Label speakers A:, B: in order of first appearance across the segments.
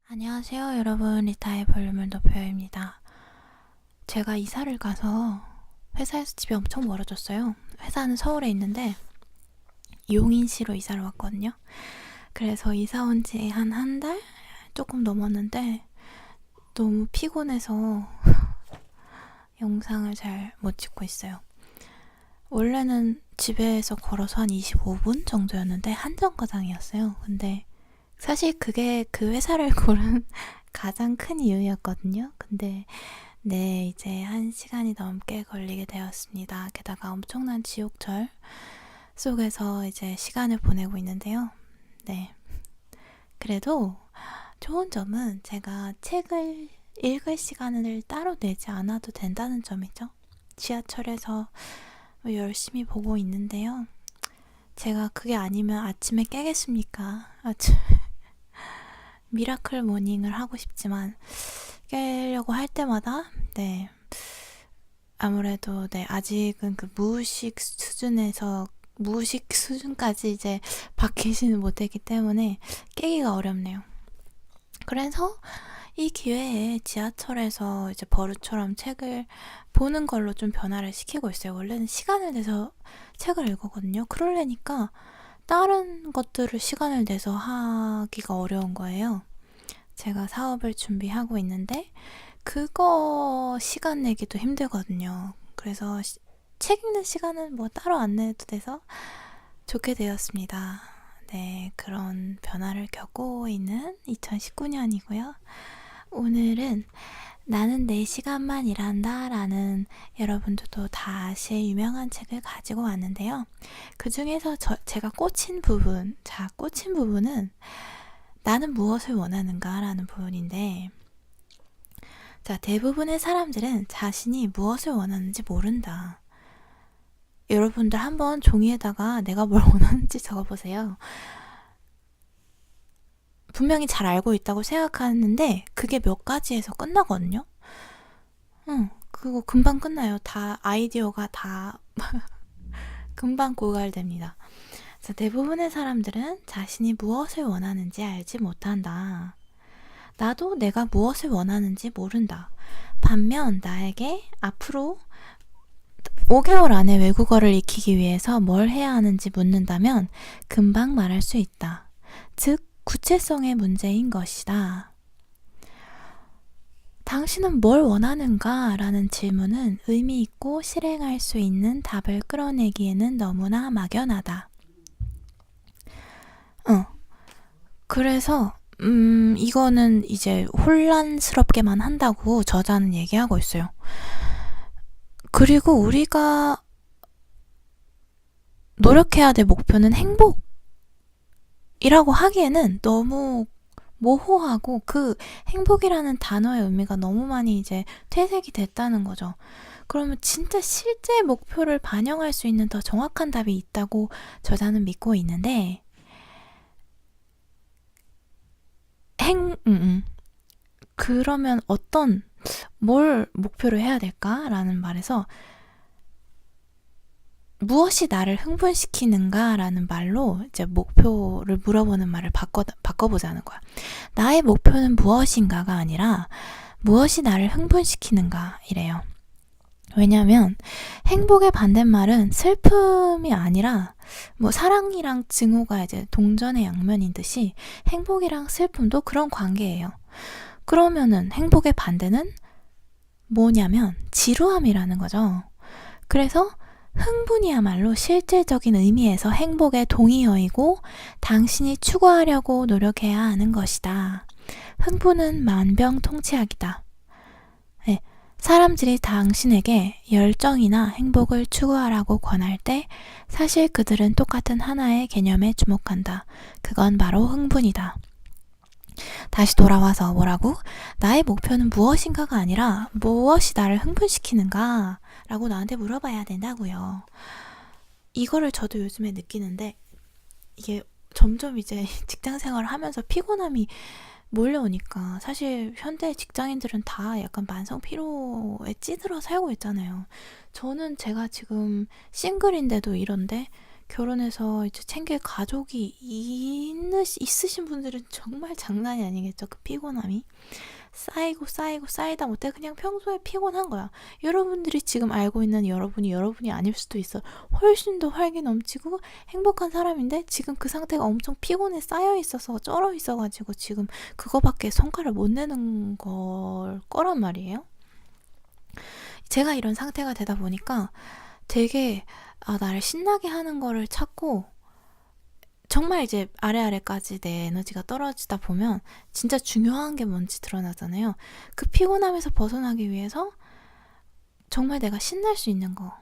A: 안녕하세요, 여러분. 리타의 볼륨을 높여요입니다. 제가 이사를 가서 회사에서 집이 엄청 멀어졌어요. 회사는 서울에 있는데 용인시로 이사를 왔거든요. 그래서 이사 온 지 한 달? 조금 넘었는데 너무 피곤해서 영상을 잘 못 찍고 있어요. 원래는 집에서 걸어서 한 25분 정도였는데 한정거장이었어요. 근데 사실 그게 그 회사를 고른 가장 큰 이유였거든요. 근데 네, 이제 1시간이 넘게 걸리게 되었습니다. 게다가 엄청난 지옥철 속에서 이제 시간을 보내고 있는데요. 네. 그래도 좋은 점은 제가 책을 읽을 시간을 따로 내지 않아도 된다는 점이죠. 지하철에서 열심히 보고 있는데요. 제가 그게 아니면 아침에 깨겠습니까? 미라클 모닝을 하고 싶지만 깨려고 할 때마다 네, 아무래도 네, 아직은 그 무의식 수준까지 이제 바뀌지는 못했기 때문에 깨기가 어렵네요. 그래서 이 기회에 지하철에서 이제 버릇처럼 책을 보는 걸로 좀 변화를 시키고 있어요. 원래는 시간을 내서 책을 읽었거든요. 그러려니까 다른 것들을 시간을 내서 하기가 어려운 거예요. 제가 사업을 준비하고 있는데 그거 시간 내기도 힘들거든요. 그래서 책 읽는 시간은 뭐 따로 안 내도 돼서 좋게 되었습니다. 네, 그런 변화를 겪고 있는 2019년이고요. 오늘은 나는 4시간만 일한다 라는 여러분들도 다 아실 유명한 책을 가지고 왔는데요. 그 중에서 제가 꽂힌 부분은 나는 무엇을 원하는가 라는 부분인데, 자, 대부분의 사람들은 자신이 무엇을 원하는지 모른다. 여러분들 한번 종이에다가 내가 뭘 원하는지 적어보세요. 분명히 잘 알고 있다고 생각하는데 그게 몇 가지에서 끝나거든요. 그거 금방 끝나요. 다 아이디어가 다 금방 고갈됩니다. 그래서 대부분의 사람들은 자신이 무엇을 원하는지 알지 못한다. 나도 내가 무엇을 원하는지 모른다. 반면 나에게 앞으로 5개월 안에 외국어를 익히기 위해서 뭘 해야 하는지 묻는다면 금방 말할 수 있다. 즉, 구체성의 문제인 것이다. 당신은 뭘 원하는가? 라는 질문은 의미 있고 실행할 수 있는 답을 끌어내기에는 너무나 막연하다. 그래서 이거는 이제 혼란스럽게만 한다고 저자는 얘기하고 있어요. 그리고 우리가 노력해야 될 목표는 행복이라고 하기에는 너무 모호하고 그 행복이라는 단어의 의미가 너무 많이 이제 퇴색이 됐다는 거죠. 그러면 진짜 실제 목표를 반영할 수 있는 더 정확한 답이 있다고 저자는 믿고 있는데, 그러면 뭘 목표로 해야 될까라는 말에서 무엇이 나를 흥분시키는가 라는 말로 이제 목표를 물어보는 말을 바꿔보자는 거야. 나의 목표는 무엇인가가 아니라 무엇이 나를 흥분시키는가 이래요. 왜냐하면 행복의 반대말은 슬픔이 아니라 뭐 사랑이랑 증오가 이제 동전의 양면인 듯이 행복이랑 슬픔도 그런 관계예요. 그러면은 행복의 반대는 뭐냐면 지루함이라는 거죠. 그래서 흥분이야말로 실질적인 의미에서 행복의 동의어이고 당신이 추구하려고 노력해야 하는 것이다. 흥분은 만병통치약이다. 네, 사람들이 당신에게 열정이나 행복을 추구하라고 권할 때 사실 그들은 똑같은 하나의 개념에 주목한다. 그건 바로 흥분이다. 다시 돌아와서 뭐라고? 나의 목표는 무엇인가가 아니라 무엇이 나를 흥분시키는가? 라고 나한테 물어봐야 된다고요. 이거를 저도 요즘에 느끼는데 이게 점점 이제 직장 생활을 하면서 피곤함이 몰려오니까 사실 현대 직장인들은 다 약간 만성 피로에 찌들어 살고 있잖아요. 저는 제가 지금 싱글인데도 이런데 결혼해서 이제 챙길 가족이 있으신 분들은 정말 장난이 아니겠죠. 그 피곤함이. 쌓이고 쌓이다 못해 그냥 평소에 피곤한 거야. 여러분들이 지금 알고 있는 여러분이 아닐 수도 있어. 훨씬 더 활기 넘치고 행복한 사람인데 지금 그 상태가 엄청 피곤해 쌓여 있어서 쩔어 있어가지고 지금 그거밖에 성과를 못 내는 거란 말이에요. 제가 이런 상태가 되다 보니까 되게 나를 신나게 하는 거를 찾고 정말 이제 아래까지 내 에너지가 떨어지다 보면 진짜 중요한 게 뭔지 드러나잖아요. 그 피곤함에서 벗어나기 위해서 정말 내가 신날 수 있는 거,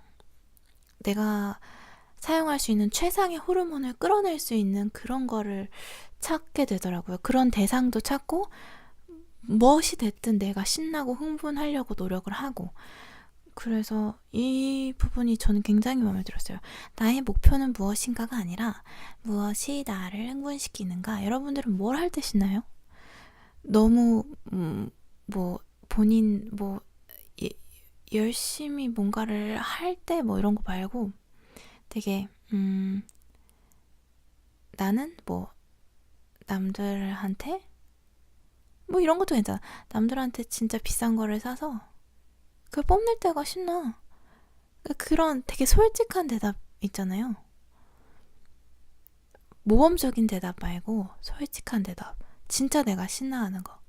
A: 내가 사용할 수 있는 최상의 호르몬을 끌어낼 수 있는 그런 거를 찾게 되더라고요. 그런 대상도 찾고 무엇이 됐든 내가 신나고 흥분하려고 노력을 하고, 그래서 이 부분이 저는 굉장히 마음에 들었어요. 나의 목표는 무엇인가가 아니라 무엇이 나를 흥분시키는가. 여러분들은 뭘 할 때 신나요? 너무 본인 열심히 뭔가를 할 때 이런 거 말고 되게 나는 남들한테 이런 것도 괜찮아. 남들한테 진짜 비싼 거를 사서 그걸 뽐낼 때가 신나. 그런 되게 솔직한 대답 있잖아요. 모범적인 대답 말고 솔직한 대답. 진짜 내가 신나하는 거.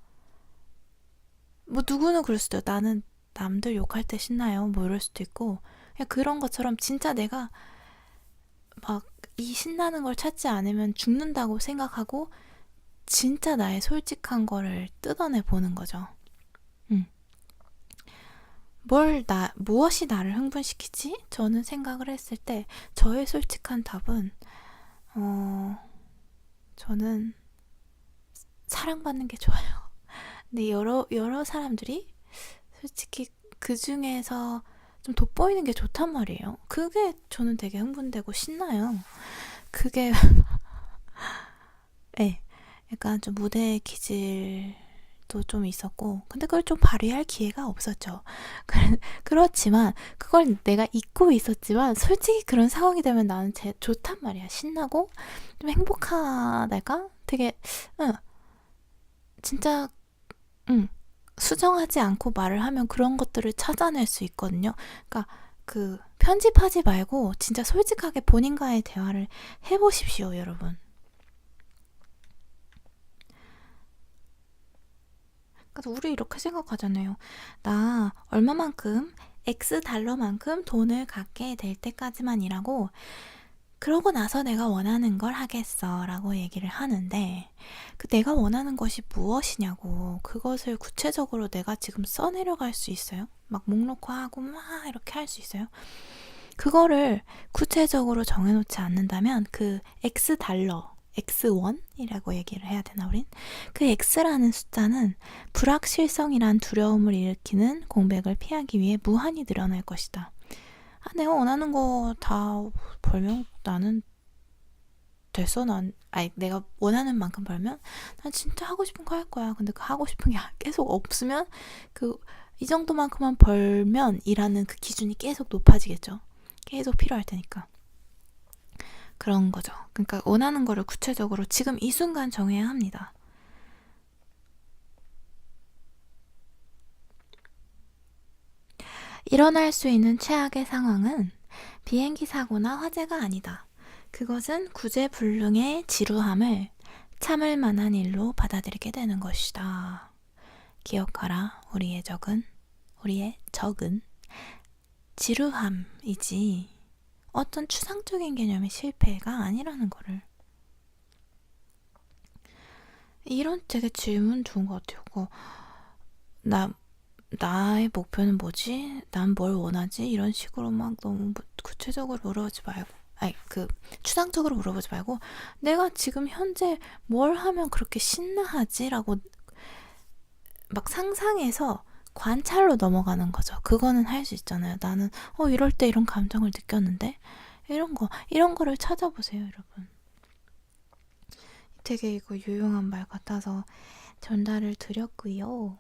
A: 누구는 그럴 수도 있어요. 나는 남들 욕할 때 신나요. 이럴 수도 있고. 그냥 그런 것처럼 진짜 내가 이 신나는 걸 찾지 않으면 죽는다고 생각하고 진짜 나의 솔직한 거를 뜯어내 보는 거죠. 무엇이 나를 흥분시키지? 저는 생각을 했을 때 저의 솔직한 답은 저는 사랑받는 게 좋아요. 근데 여러 사람들이 솔직히 그 중에서 좀 돋보이는 게 좋단 말이에요. 그게 저는 되게 흥분되고 신나요. 그게 네, 약간 좀 무대 기질도 좀 있었고, 근데 그걸 좀 발휘할 기회가 없었죠. 그렇지만 그걸 내가 잊고 있었지만 솔직히 그런 상황이 되면 나는 좋단 말이야. 신나고 좀 행복하달까? 되게 진짜 수정하지 않고 말을 하면 그런 것들을 찾아낼 수 있거든요. 그러니까 편집하지 말고 진짜 솔직하게 본인과의 대화를 해보십시오, 여러분. 그래서 우리 이렇게 생각하잖아요. 나 얼마만큼 X 달러만큼 돈을 갖게 될 때까지만 일하고 그러고 나서 내가 원하는 걸 하겠어 라고 얘기를 하는데, 내가 원하는 것이 무엇이냐고, 그것을 구체적으로 내가 지금 써내려갈 수 있어요? 목록화하고 이렇게 할 수 있어요? 그거를 구체적으로 정해놓지 않는다면 그 X 달러, X1이라고 얘기를 해야 되나 우린? 그 X라는 숫자는 불확실성이란 두려움을 일으키는 공백을 피하기 위해 무한히 늘어날 것이다. 내가 원하는 거 다 벌면 나는 됐어. 내가 원하는 만큼 벌면 난 진짜 하고 싶은 거 할 거야. 근데 그 하고 싶은 게 계속 없으면 이 정도만큼만 벌면 이라는 그 기준이 계속 높아지겠죠. 계속 필요할 테니까. 그런 거죠. 그러니까 원하는 거를 구체적으로 지금 이 순간 정해야 합니다. 일어날 수 있는 최악의 상황은 비행기 사고나 화재가 아니다. 그것은 구제불능의 지루함을 참을 만한 일로 받아들이게 되는 것이다. 기억하라. 우리의 적은 지루함이지 어떤 추상적인 개념의 실패가 아니라는 거를. 이런 되게 질문 좋은 것 같아요. 나의 목표는 뭐지? 난 뭘 원하지? 이런 식으로 너무 구체적으로 물어보지 말고, 추상적으로 물어보지 말고, 내가 지금 현재 뭘 하면 그렇게 신나하지? 라고 상상해서 관찰로 넘어가는 거죠. 그거는 할 수 있잖아요. 나는 이럴 때 이런 감정을 느꼈는데 이런 거를 찾아보세요, 여러분. 되게 이거 유용한 말 같아서 전달을 드렸고요.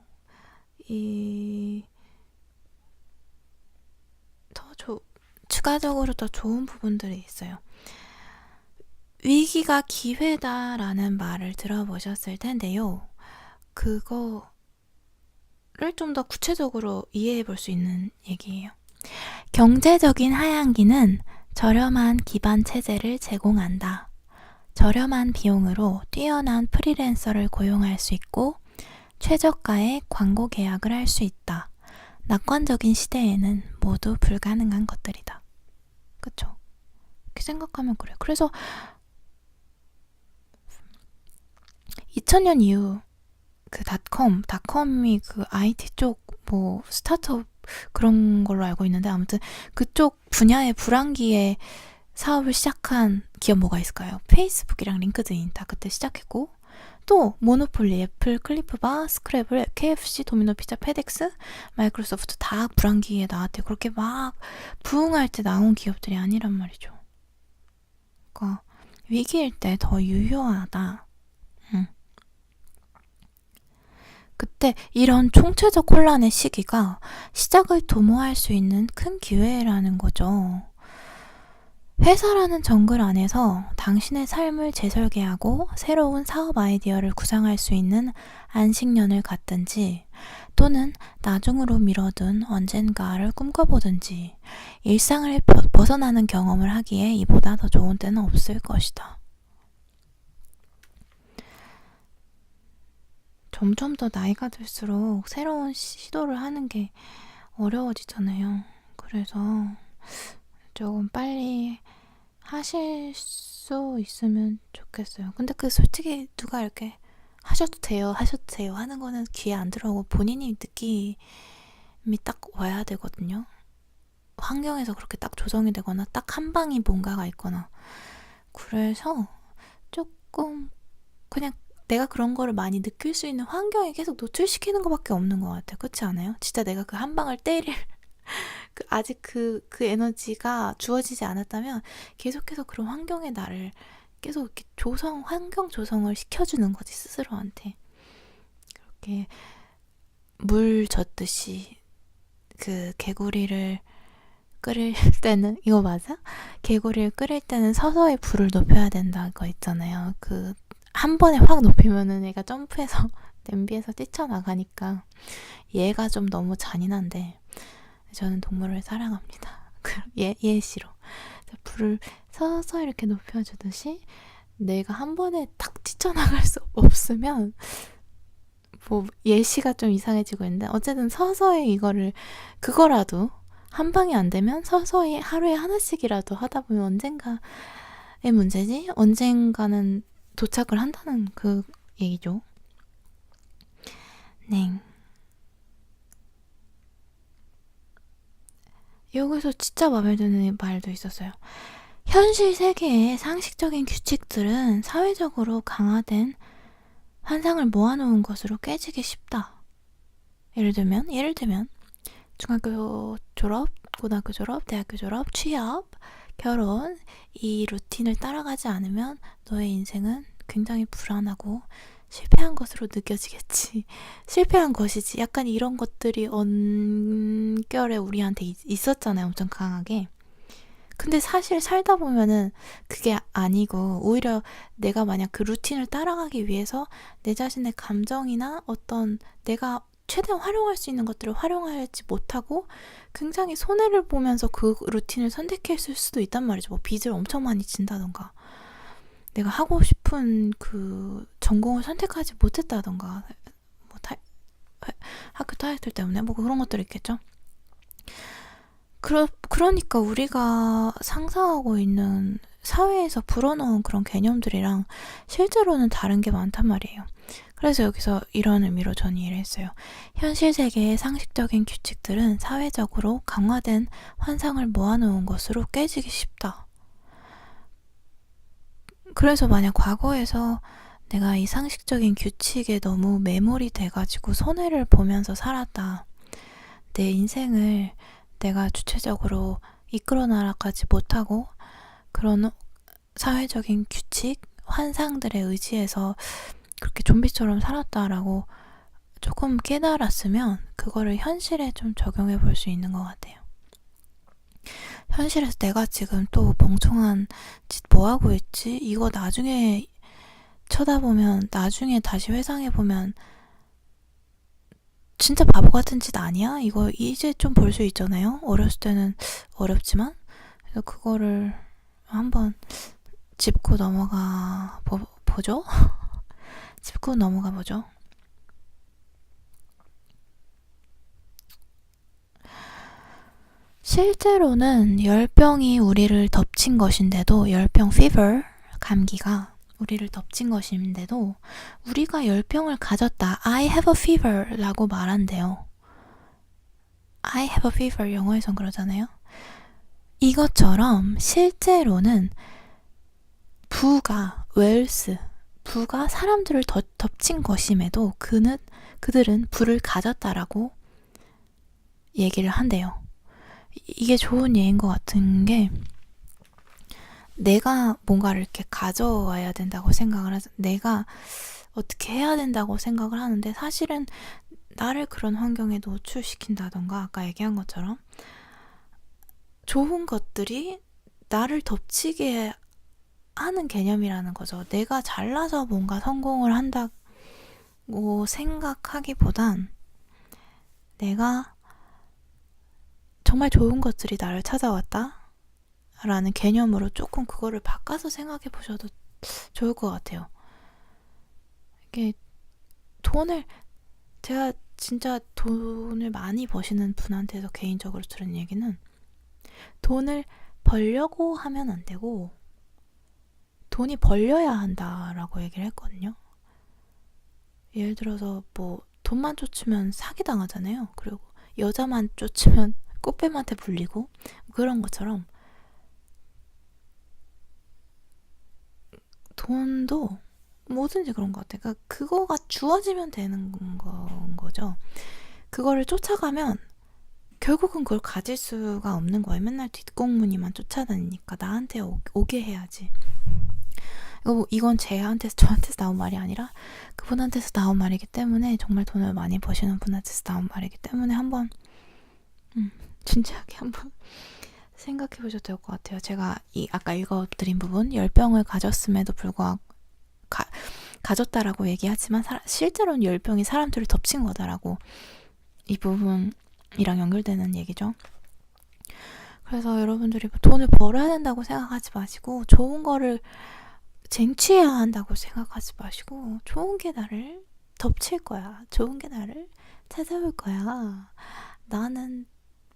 A: 추가적으로 더 좋은 부분들이 있어요. 위기가 기회다라는 말을 들어보셨을 텐데요. 그거를 좀 더 구체적으로 이해해 볼 수 있는 얘기예요. 경제적인 하향기는 저렴한 기반 체제를 제공한다. 저렴한 비용으로 뛰어난 프리랜서를 고용할 수 있고 최저가의 광고 계약을 할 수 있다. 낙관적인 시대에는 모두 불가능한 것들이다. 그쵸? 이렇게 생각하면 그래요. 그래서 2000년 이후 그 닷컴이 그 IT 쪽 뭐 스타트업 그런 걸로 알고 있는데 아무튼 그쪽 분야의 불황기에 사업을 시작한 기업 뭐가 있을까요? 페이스북이랑 링크드인 다 그때 시작했고 또 모노폴리, 애플, 클리프바, 스크랩을, KFC, 도미노 피자, 페덱스, 마이크로소프트 다 불황기에 나왔대요. 그렇게 막 부흥할 때 나온 기업들이 아니란 말이죠. 그러니까 위기일 때 더 유효하다. 그때 이런 총체적 혼란의 시기가 시작을 도모할 수 있는 큰 기회라는 거죠. 회사라는 정글 안에서 당신의 삶을 재설계하고 새로운 사업 아이디어를 구상할 수 있는 안식년을 갖든지 또는 나중으로 미뤄둔 언젠가를 꿈꿔보든지 일상을 벗어나는 경험을 하기에 이보다 더 좋은 때는 없을 것이다. 점점 더 나이가 들수록 새로운 시도를 하는 게 어려워지잖아요. 그래서 조금 빨리 하실 수 있으면 좋겠어요. 근데 그 솔직히 누가 이렇게 하셔도 돼요 하는 거는 귀에 안 들어오고 본인이 느낌이 딱 와야 되거든요. 환경에서 그렇게 딱 조정이 되거나 딱 한 방이 뭔가가 있거나 그래서 조금 그냥 내가 그런 거를 많이 느낄 수 있는 환경에 계속 노출시키는 것밖에 없는 것 같아요. 그렇지 않아요? 진짜 내가 그 한 방을 때릴 아직 그 에너지가 주어지지 않았다면 계속해서 그런 환경에 나를 계속 이렇게 환경 조성을 시켜주는 거지, 스스로한테. 그렇게 물 젓듯이 그 개구리를 끓일 때는, 이거 맞아? 개구리를 끓일 때는 서서히 불을 높여야 된다고 있잖아요. 한 번에 확 높이면은 얘가 점프해서 냄비에서 뛰쳐나가니까 얘가 좀 너무 잔인한데 저는 동물을 사랑합니다. 예시로 불을 서서히 이렇게 높여주듯이 내가 한 번에 탁 뛰쳐나갈 수 없으면 뭐 예시가 좀 이상해지고 있는데 어쨌든 서서히 그거라도 한 방이 안 되면 서서히 하루에 하나씩이라도 하다 보면 언젠가의 문제지 언젠가는 도착을 한다는 그 얘기죠. 네. 여기서 진짜 마음에 드는 말도 있었어요. 현실 세계의 상식적인 규칙들은 사회적으로 강화된 환상을 모아놓은 것으로 깨지기 쉽다. 예를 들면 중학교 졸업, 고등학교 졸업, 대학교 졸업, 취업, 결혼 이 루틴을 따라가지 않으면 너의 인생은 굉장히 불안하고 실패한 것으로 느껴지겠지. 실패한 것이지. 약간 이런 것들이 언결에 우리한테 있었잖아요. 엄청 강하게. 근데 사실 살다 보면은 그게 아니고 오히려 내가 만약 그 루틴을 따라가기 위해서 내 자신의 감정이나 어떤 내가 최대한 활용할 수 있는 것들을 활용하지 못하고 굉장히 손해를 보면서 그 루틴을 선택했을 수도 있단 말이죠. 뭐 빚을 엄청 많이 진다던가 내가 하고 싶은 그 전공을 선택하지 못했다던가 뭐 학교 타이틀 때문에 뭐 그런 것들이 있겠죠. 그러니까 우리가 상상하고 있는 사회에서 불어넣은 그런 개념들이랑 실제로는 다른 게 많단 말이에요. 그래서 여기서 이런 의미로 저는 이해를 했어요. 현실 세계의 상식적인 규칙들은 사회적으로 강화된 환상을 모아놓은 것으로 깨지기 쉽다. 그래서 만약 과거에서 내가 이 상식적인 규칙에 너무 매몰이 돼가지고 손해를 보면서 살았다. 내 인생을 내가 주체적으로 이끌어 나가지 못하고 그런 사회적인 규칙, 환상들에 의지해서 그렇게 좀비처럼 살았다라고 조금 깨달았으면 그거를 현실에 좀 적용해 볼 수 있는 것 같아요. 현실에서 내가 지금 또 멍청한 짓 뭐 하고 있지? 이거 나중에 쳐다보면, 나중에 다시 회상해보면 진짜 바보 같은 짓 아니야? 이거 이제 좀 볼 수 있잖아요? 어렸을 때는 어렵지만. 그래서 그거를 한번 짚고 넘어가 보죠? 짚고 넘어가 보죠. 실제로는 열병이 우리를 덮친 것인데도, 열병 fever, 감기가 우리를 덮친 것인데도 우리가 열병을 가졌다, I have a fever 라고 말한대요. I have a fever, 영어에선 그러잖아요. 이것처럼 실제로는 부가, 웰스, 부가 사람들을 덮친 것임에도 그들은 부를 가졌다라고 얘기를 한대요. 이게 좋은 예인 것 같은 게, 내가 뭔가를 이렇게 가져와야 된다고 생각을 해서 내가 어떻게 해야 된다고 생각을 하는데, 사실은 나를 그런 환경에 노출시킨다던가, 아까 얘기한 것처럼 좋은 것들이 나를 덮치게 하는 개념이라는 거죠. 내가 잘나서 뭔가 성공을 한다고 생각하기보단 내가 정말 좋은 것들이 나를 찾아왔다 라는 개념으로 조금 그거를 바꿔서 생각해 보셔도 좋을 것 같아요. 이게 제가 진짜 돈을 많이 버시는 분한테서 개인적으로 들은 얘기는, 돈을 벌려고 하면 안 되고 돈이 벌려야 한다라고 얘기를 했거든요. 예를 들어서 뭐 돈만 쫓으면 사기당하잖아요. 그리고 여자만 쫓으면 꽃뱀한테 불리고, 그런 것처럼 돈도 뭐든지 그런 것 같아요. 그러니까 그거가 주어지면 되는 거죠. 그거를 쫓아가면 결국은 그걸 가질 수가 없는 거예요. 맨날 뒷공무니만 쫓아다니니까 나한테 오게 해야지. 이건 저한테서 나온 말이 아니라 그분한테서 나온 말이기 때문에, 정말 돈을 많이 버시는 분한테서 나온 말이기 때문에 한번 진지하게 한번 생각해 보셔도 될 것 같아요. 제가 아까 읽어드린 부분, 열병을 가졌음에도 불구하고 가졌다라고 얘기하지만 실제로는 열병이 사람들을 덮친 거다라고, 이 부분이랑 연결되는 얘기죠. 그래서 여러분들이 돈을 벌어야 된다고 생각하지 마시고, 좋은 거를 쟁취해야 한다고 생각하지 마시고, 좋은 게 나를 덮칠 거야. 좋은 게 나를 찾아올 거야. 나는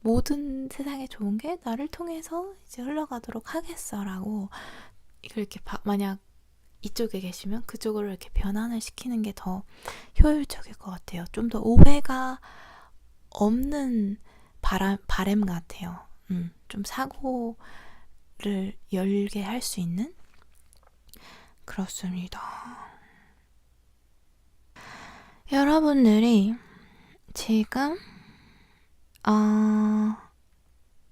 A: 모든 세상에 좋은 게 나를 통해서 이제 흘러가도록 하겠어 라고, 이걸 이렇게 만약 이쪽에 계시면 그쪽으로 이렇게 변환을 시키는 게 더 효율적일 것 같아요. 좀 더 오해가 없는 바램 같아요. 좀 사고를 열게 할 수 있는. 그렇습니다. 여러분들이 지금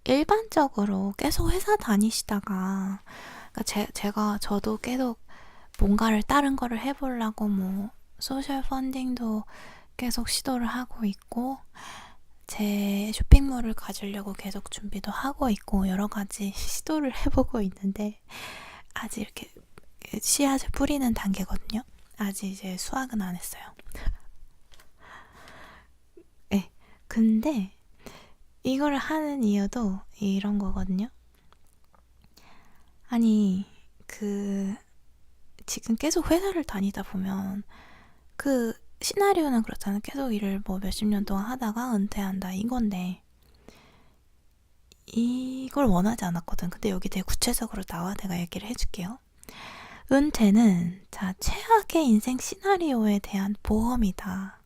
A: 일반적으로 계속 회사 다니시다가, 그러니까 저도 계속 뭔가를 다른 거를 해보려고 뭐 소셜 펀딩도 계속 시도를 하고 있고, 제 쇼핑몰을 가지려고 계속 준비도 하고 있고, 여러 가지 시도를 해보고 있는데 아직 이렇게 씨앗을 뿌리는 단계거든요. 아직 이제 수확은 안 했어요. 네. 근데 이걸 하는 이유도 이런 거거든요. 아니, 지금 계속 회사를 다니다 보면 시나리오는 그렇잖아요. 계속 일을 뭐 몇십 년 동안 하다가 은퇴한다 이건데, 이걸 원하지 않았거든. 근데 여기 되게 구체적으로 내가 얘기를 해줄게요. 은퇴는 최악의 인생 시나리오에 대한 보험이다.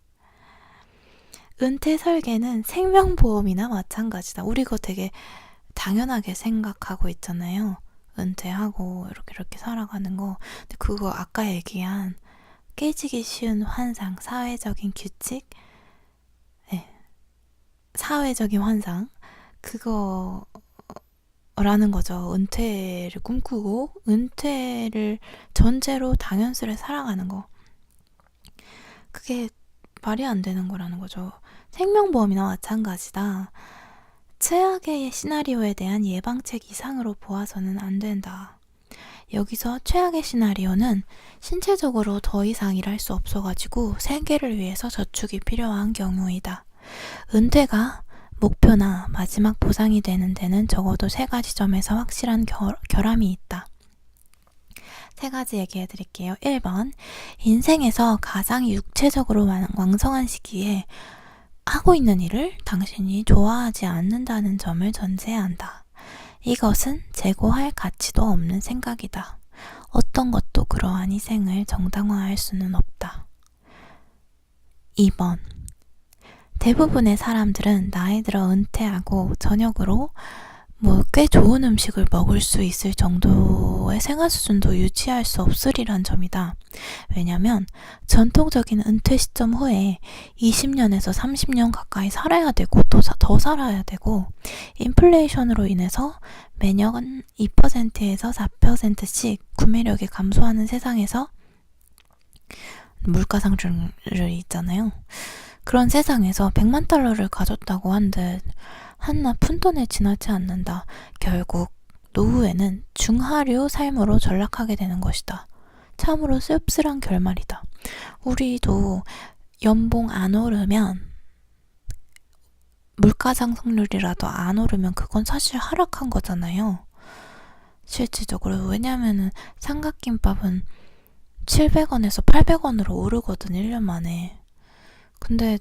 A: 은퇴 설계는 생명보험이나 마찬가지다. 우리 그거 되게 당연하게 생각하고 있잖아요. 은퇴하고 이렇게 살아가는 거. 근데 그거 아까 얘기한 깨지기 쉬운 환상, 사회적인 규칙, 사회적인 환상, 그거라는 거죠. 은퇴를 꿈꾸고 은퇴를 전제로 당연스레 살아가는 거. 그게 말이 안 되는 거라는 거죠. 생명보험이나 마찬가지다. 최악의 시나리오에 대한 예방책 이상으로 보아서는 안 된다. 여기서 최악의 시나리오는 신체적으로 더 이상 일할 수 없어가지고 생계를 위해서 저축이 필요한 경우이다. 은퇴가 목표나 마지막 보상이 되는 데는 적어도 3가지 점에서 확실한 결함이 있다. 3가지 얘기해 드릴게요. 1번, 인생에서 가장 육체적으로 왕성한 시기에 하고 있는 일을 당신이 좋아하지 않는다는 점을 전제한다. 이것은 재고할 가치도 없는 생각이다. 어떤 것도 그러한 희생을 정당화할 수는 없다. 2번, 대부분의 사람들은 나이 들어 은퇴하고 저녁으로 꽤 좋은 음식을 먹을 수 있을 정도의 생활 수준도 유지할 수 없으리란 점이다. 왜냐면 전통적인 은퇴 시점 후에 20년에서 30년 가까이 살아야 되고 또 더 살아야 되고 인플레이션으로 인해서 매년 2%에서 4%씩 구매력이 감소하는 세상에서 물가 상승률이 있잖아요. 그런 세상에서 100만 달러를 가졌다고 한들 한낱 푼돈에 지나지 않는다. 결국 노후에는 중하류 삶으로 전락하게 되는 것이다. 참으로 씁쓸한 결말이다. 우리도 연봉 안 오르면, 물가 상승률이라도 안 오르면 그건 사실 하락한 거잖아요. 실질적으로. 왜냐면은 삼각김밥은 700원에서 800원으로 오르거든, 1년 만에. 근데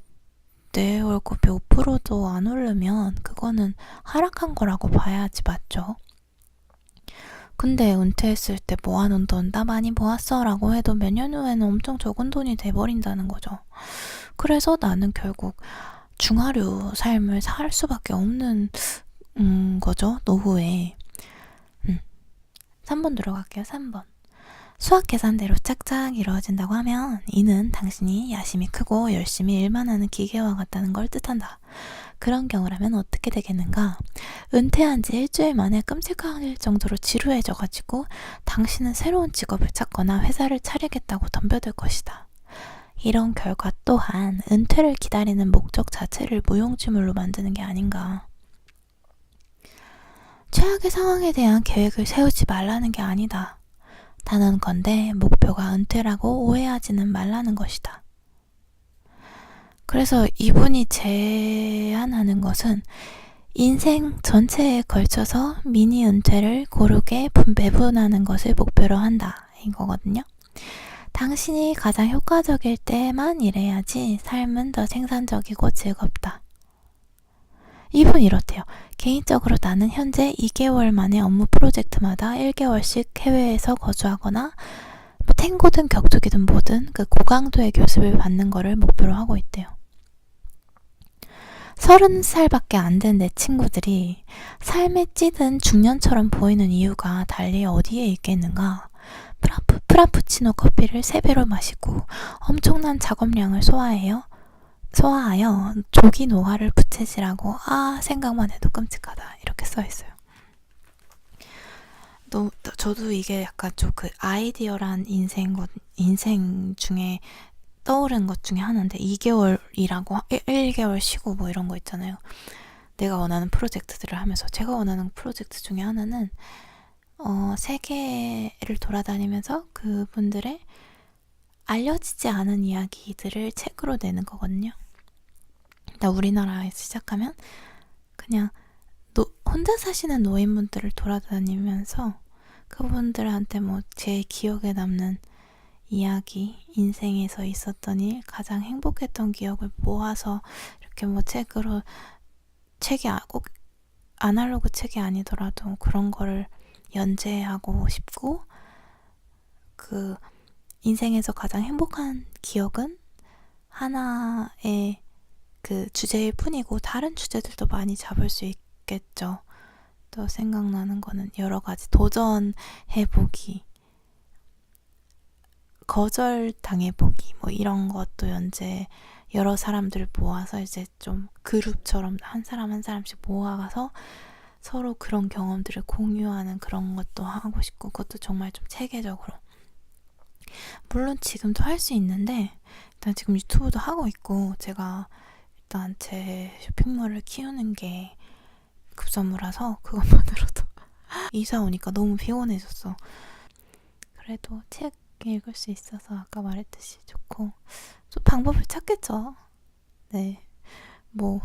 A: 내 월급이 5%도 안 오르면 그거는 하락한 거라고 봐야지, 맞죠? 근데 은퇴했을 때 모아놓은 돈 나 많이 모았어 라고 해도 몇 년 후에는 엄청 적은 돈이 돼버린다는 거죠. 그래서 나는 결국 중하류 삶을 살 수밖에 없는 거죠, 노후에. 3번 들어갈게요. 3번. 수학 계산대로 짝짝 이루어진다고 하면 이는 당신이 야심이 크고 열심히 일만 하는 기계와 같다는 걸 뜻한다. 그런 경우라면 어떻게 되겠는가? 은퇴한 지 일주일 만에 끔찍할 정도로 지루해져가지고 당신은 새로운 직업을 찾거나 회사를 차리겠다고 덤벼들 것이다. 이런 결과 또한 은퇴를 기다리는 목적 자체를 무용지물로 만드는 게 아닌가. 최악의 상황에 대한 계획을 세우지 말라는 게 아니다. 단언컨대 목표가 은퇴라고 오해하지는 말라는 것이다. 그래서 이분이 제안하는 것은 인생 전체에 걸쳐서 미니 은퇴를 고르게 배분하는 것을 목표로 한다, 이거거든요. 당신이 가장 효과적일 때만 일해야지 삶은 더 생산적이고 즐겁다. 이분 이렇대요. 개인적으로 나는 현재 2개월 만에 업무 프로젝트마다 1개월씩 해외에서 거주하거나 탱고든 격투기든 뭐든 그 고강도의 교습을 받는 거를 목표로 하고 있대요. 30살밖에 안 된 내 친구들이 삶에 찌든 중년처럼 보이는 이유가 달리 어디에 있겠는가? 프라푸치노 커피를 3배로 마시고 엄청난 작업량을 소화하여 조기 노화를 부채질하고 생각만 해도 끔찍하다, 이렇게 써있어요. 저도 이게 약간 좀 그 아이디어란 인생 중에 떠오른 것 중에 하나인데 2개월 일하고 1개월 쉬고 뭐 이런 거 있잖아요. 내가 원하는 프로젝트들을 하면서 제가 원하는 프로젝트 중에 하나는 세계를 돌아다니면서 그분들의 알려지지 않은 이야기들을 책으로 내는 거거든요. 우리나라에서 시작하면 그냥 혼자 사시는 노인분들을 돌아다니면서 그분들한테 제 기억에 남는 이야기, 인생에서 있었던 일, 가장 행복했던 기억을 모아서 이렇게 책으로, 책이 꼭 아날로그 책이 아니더라도 그런 거를 연재하고 싶고, 그 인생에서 가장 행복한 기억은 하나의 그 주제일 뿐이고 다른 주제들도 많이 잡을 수 있겠죠. 또 생각나는 거는 여러 가지 도전해보기, 거절당해보기 이런 것도 연재, 여러 사람들 모아서 이제 좀 그룹처럼 한 사람 한 사람씩 모아가서 서로 그런 경험들을 공유하는 그런 것도 하고 싶고, 그것도 정말 좀 체계적으로. 물론 지금도 할 수 있는데 일단 지금 유튜브도 하고 있고, 제가 일단 제 쇼핑몰을 키우는 게 급선무라서 그것만으로도 이사 오니까 너무 피곤해졌어. 그래도 책 읽을 수 있어서 아까 말했듯이 좋고, 좀 방법을 찾겠죠. 네. 뭐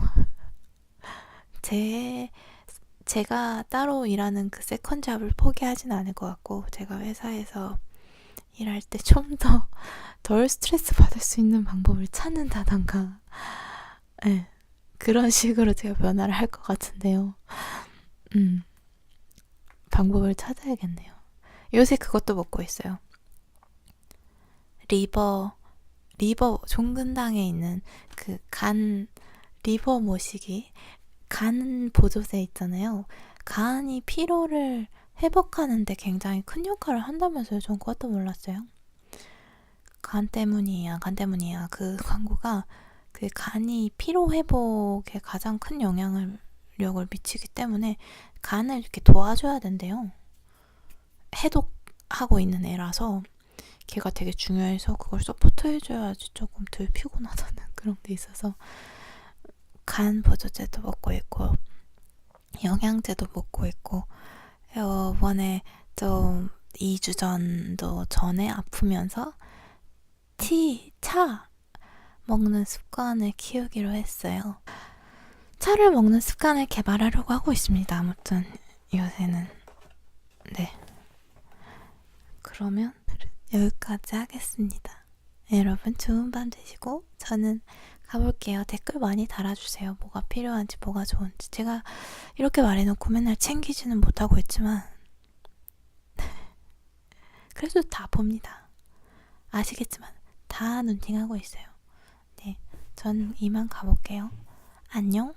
A: 제가 따로 일하는 그 세컨 잡을 포기하진 않을 것 같고, 제가 회사에서 일할 때 좀 더 덜 스트레스 받을 수 있는 방법을 찾는다던가, 네, 그런 식으로 제가 변화를 할 것 같은데요. 방법을 찾아야겠네요. 요새 그것도 먹고 있어요. 리버 종근당에 있는 그 리버 모시기, 간 보조제 있잖아요. 간이 피로를 회복하는데 굉장히 큰 역할을 한다면서요. 전 그것도 몰랐어요. 간 때문이야. 그 광고가 그 간이 피로 회복에 가장 큰 영향력을 미치기 때문에 간을 이렇게 도와줘야 된대요. 해독하고 있는 애라서 걔가 되게 중요해서 그걸 서포트 해줘야지 조금 덜 피곤하다는 그런 게 있어서 간 보조제도 먹고 있고, 영양제도 먹고 있고, 이번에 좀 2주 전에 아프면서 차 먹는 습관을 키우기로 했어요. 차를 먹는 습관을 개발하려고 하고 있습니다. 아무튼 요새는. 네. 그러면 여기까지 하겠습니다. 여러분 좋은 밤 되시고, 저는 가볼게요. 댓글 많이 달아주세요. 뭐가 필요한지, 뭐가 좋은지. 제가 이렇게 말해놓고 맨날 챙기지는 못하고 있지만 그래도 다 봅니다. 아시겠지만 다 눈팅하고 있어요. 네, 전 이만 가볼게요. 안녕.